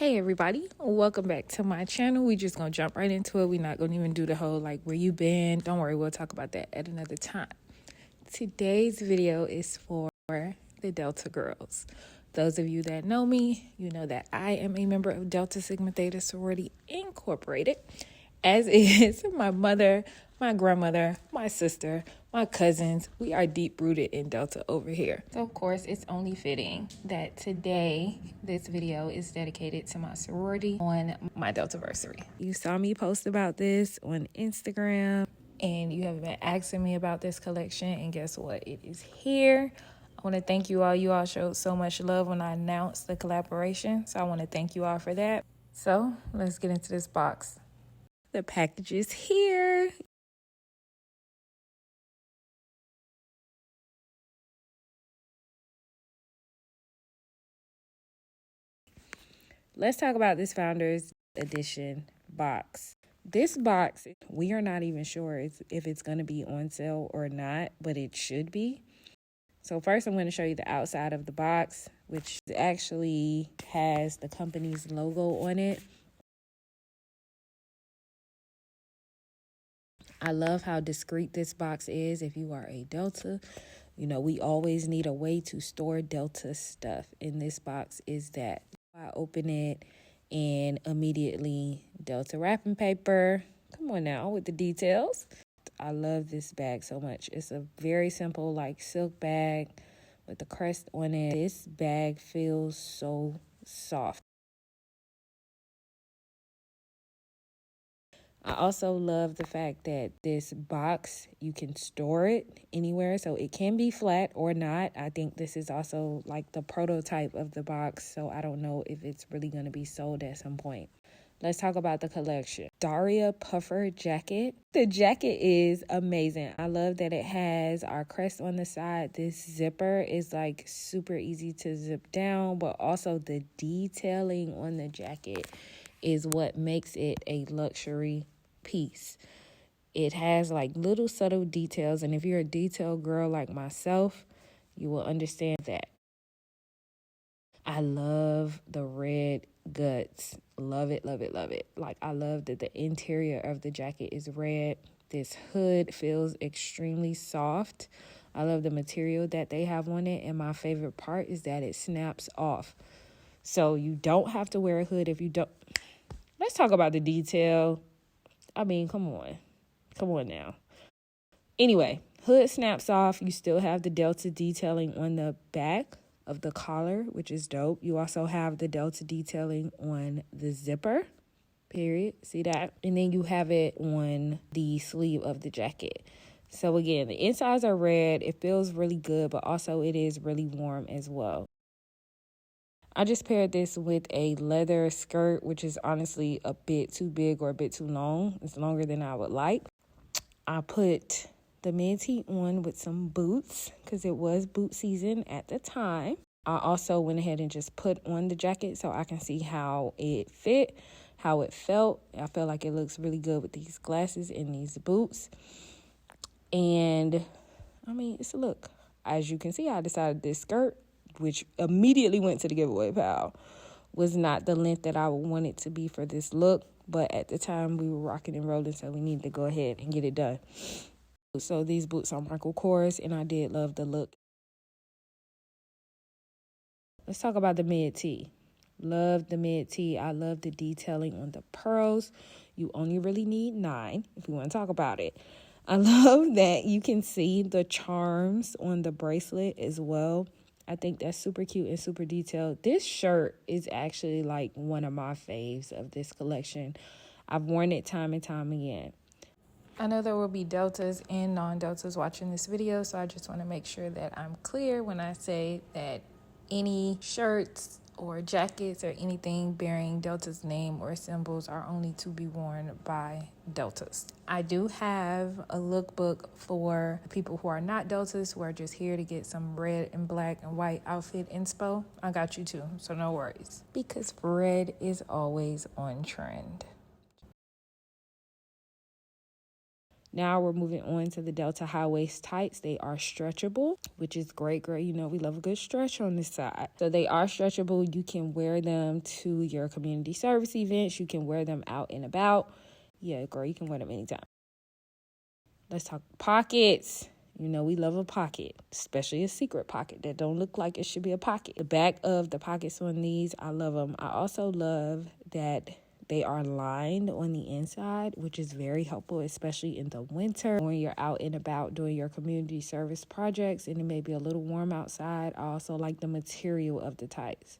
Hey everybody, welcome back to my channel. We just gonna jump right into it. We're not gonna even do the whole like where you been. Don't worry, we'll talk about that at another time. Today's video is for the Delta girls. Those of you that know me, you know that I am a member of Delta Sigma Theta Sorority Incorporated, as is my mother, my grandmother, my sister, my cousins. We are deep rooted in Delta over here. So of course, it's only fitting that today this video is dedicated to my sorority on my Delta-versary. You saw me post about this on Instagram and you have been asking me about this collection, and guess what? It is here. I want to thank you all. You all showed so much love when I announced the collaboration, so I want to thank you all for that. So let's get into this box. The package is here. Let's talk about this Founders Edition box. This box, we are not even sure if it's going to be on sale or not, but it should be. So first I'm going to show you the outside of the box, which actually has the company's logo on it. I love how discreet this box is. If you are a Delta, you know, we always need a way to store Delta stuff. And this box is that. I open it and immediately Delta wrapping paper. Come on now with the details. I love this bag so much. It's a very simple like silk bag with the crest on it. This bag feels so soft. I also love the fact that this box, you can store it anywhere. So it can be flat or not. I think this is also like the prototype of the box. So I don't know if it's really going to be sold at some point. Let's talk about the collection. DST Puffer Jacket. The jacket is amazing. I love that it has our crest on the side. This zipper is like super easy to zip down, but also the detailing on the jacket is what makes it a luxury piece. It has like little subtle details, and if you're a detail girl like myself, you will understand that. I love the red guts. Love it, love it, love it. Like, I love that the interior of the jacket is red. This hood feels extremely soft. I love the material that they have on it, and my favorite part is that it snaps off. So you don't have to wear a hood if you don't. Let's talk about the detail. I mean, come on. Come on now. Anyway, hood snaps off. You still have the Delta detailing on the back of the collar, which is dope. You also have the Delta detailing on the zipper, period. See that? And then you have it on the sleeve of the jacket. So again, the insides are red. It feels really good, but also it is really warm as well. I just paired this with a leather skirt, which is honestly a bit too big or a bit too long. It's longer than I would like. I put the Mid Tee on with some boots because it was boot season at the time. I also went ahead and just put on the jacket so I can see how it fit, how it felt. I feel like it looks really good with these glasses and these boots. And I mean, it's a look. As you can see, I decided this skirt, which immediately went to the giveaway pile, was not the length that I would want it to be for this look. But at the time, we were rocking and rolling, so we needed to go ahead and get it done. So these boots are Michael Kors, and I did love the look. Let's talk about the Mid Tee. Love the Mid Tee. I love the detailing on the pearls. You only really need 9 if you want to talk about it. I love that you can see the charms on the bracelet as well. I think that's super cute and super detailed. This shirt is actually like one of my faves of this collection. I've worn it time and time again. I know there will be Deltas and non-Deltas watching this video, so I just want to make sure that I'm clear when I say that any shirts or jackets or anything bearing Delta's name or symbols are only to be worn by Deltas. I do have a lookbook for people who are not Deltas, who are just here to get some red and black and white outfit inspo. I got you too, so no worries. Because red is always on trend. Now we're moving on to the Delta high waist tights. They are stretchable, which is great, girl. You know we love a good stretch on this side. So they are stretchable. You can wear them to your community service events. You can wear them out and about. Yeah, girl, you can wear them anytime. Let's talk pockets. You know we love a pocket, especially a secret pocket that don't look like it should be a pocket. The back of the pockets on these, I love them. I also love that they are lined on the inside, which is very helpful, especially in the winter when you're out and about doing your community service projects and it may be a little warm outside. I also like the material of the tights.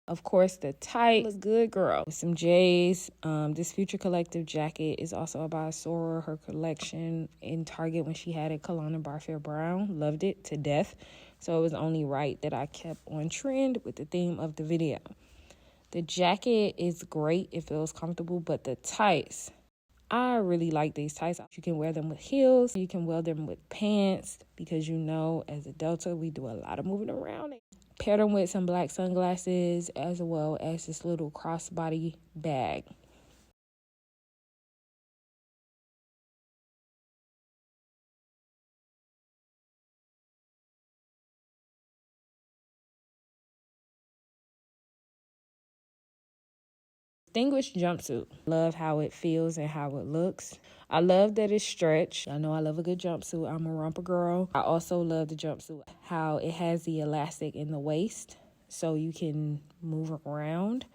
Of course, the tight look good, girl. With some J's. This Future Collective jacket is also by Soror. Her collection in Target when she had it, Kalana Barfair Brown. Loved it to death. So it was only right that I kept on trend with the theme of the video. The jacket is great. It feels comfortable, but the tights, I really like these tights. You can wear them with heels. You can wear them with pants because you know, as a Delta, we do a lot of moving around. Pair them with some black sunglasses as well as this little crossbody bag. Distinguished jumpsuit. Love how it feels and how it looks. I love that it's stretched. I know I love a good jumpsuit. I'm a romper girl. I also love the jumpsuit, how it has the elastic in the waist so you can move around,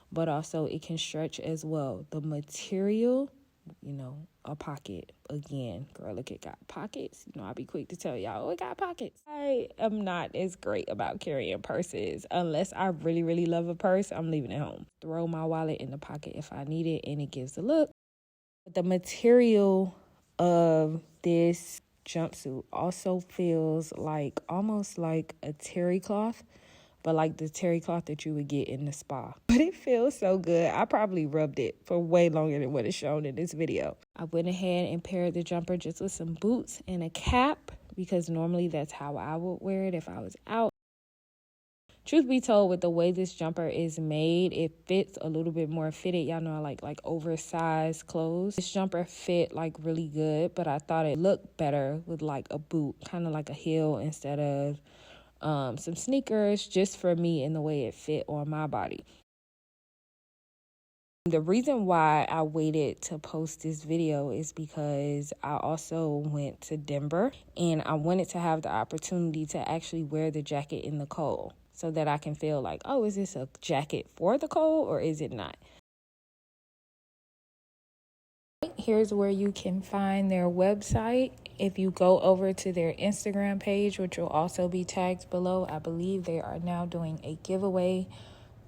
but also it can stretch as well. The material, you know, a pocket. Again, girl, look, it got pockets. You know, I'll be quick to tell y'all, oh, it got pockets. I am not as great about carrying purses. Unless I really, really love a purse, I'm leaving it home. Throw my wallet in the pocket if I need it and it gives a look. The material of this jumpsuit also feels like almost like a terry cloth, but like the terry cloth that you would get in the spa. But it feels so good. I probably rubbed it for way longer than what is shown in this video. I went ahead and paired the jumper just with some boots and a cap because normally that's how I would wear it if I was out. Truth be told, with the way this jumper is made, it fits a little bit more fitted. Y'all know I like oversized clothes. This jumper fit like really good, but I thought it looked better with like a boot, kind of like a heel instead of some sneakers, just for me and the way it fit on my body. The reason why I waited to post this video is because I also went to Denver and I wanted to have the opportunity to actually wear the jacket in the cold so that I can feel like, oh, is this a jacket for the cold or is it not? Here's where you can find their website. If you go over to their Instagram page, which will also be tagged below, I believe they are now doing a giveaway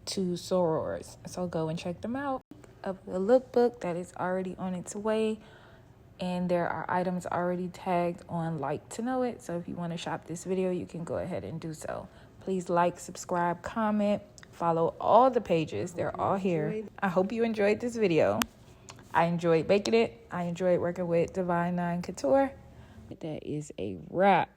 to sorors. So go and check them out. Of the lookbook that is already on its way. And there are items already tagged on Like to Know It. So if you want to shop this video, you can go ahead and do so. Please like, subscribe, comment, follow all the pages. They're all here. I hope you enjoyed this video. I enjoyed making it. I enjoyed working with Divine Nine Couture. That is a wrap.